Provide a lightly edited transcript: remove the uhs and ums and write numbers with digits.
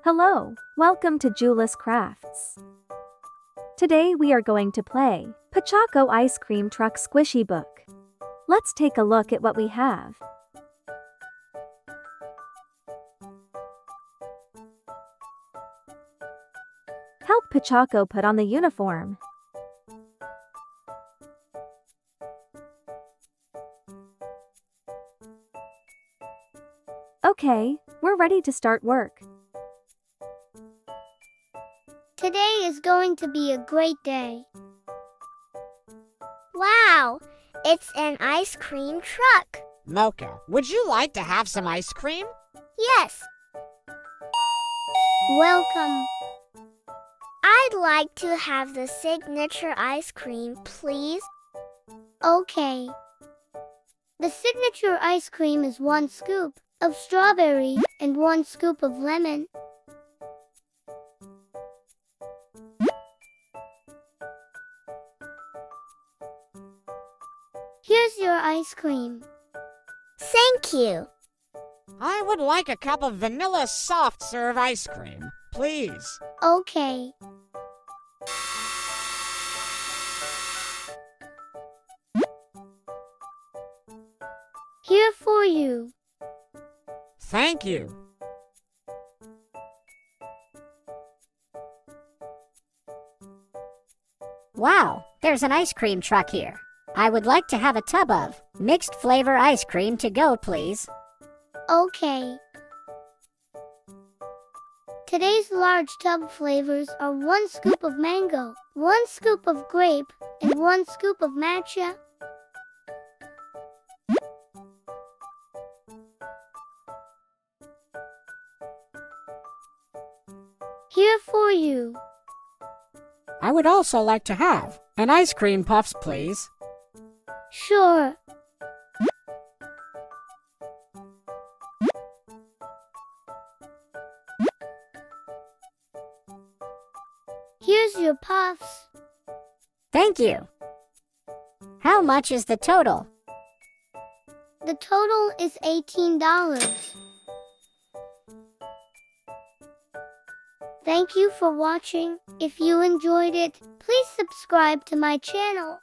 Hello, welcome to Julius Crafts. Today we are going to play Pochacco Ice Cream Truck Squishy Book. Let's take a look at what we have. Help Pochacco put on the uniform. Okay, we're ready to start work. Today is going to be a great day. Wow, it's an ice cream truck. Mocha, would you like to have some ice cream? Yes. Welcome. I'd like to have the signature ice cream, please. Okay. The signature ice cream is 1 scoop of strawberry and 1 scoop of lemon. Here's your ice cream. Thank you. I would like a cup of vanilla soft serve ice cream, please. Okay. Here for you. Thank you. Wow, there's an ice cream truck here. I would like to have a tub of mixed flavor ice cream to go, please. Okay. Today's large tub flavors are 1 scoop of mango, 1 scoop of grape, and 1 scoop of matcha. Here for you. I would also like to have an ice cream puffs, please. Sure. Here's your puffs. Thank you. How much is the total? The total is $18. Thank you for watching. If you enjoyed it, please subscribe to my channel.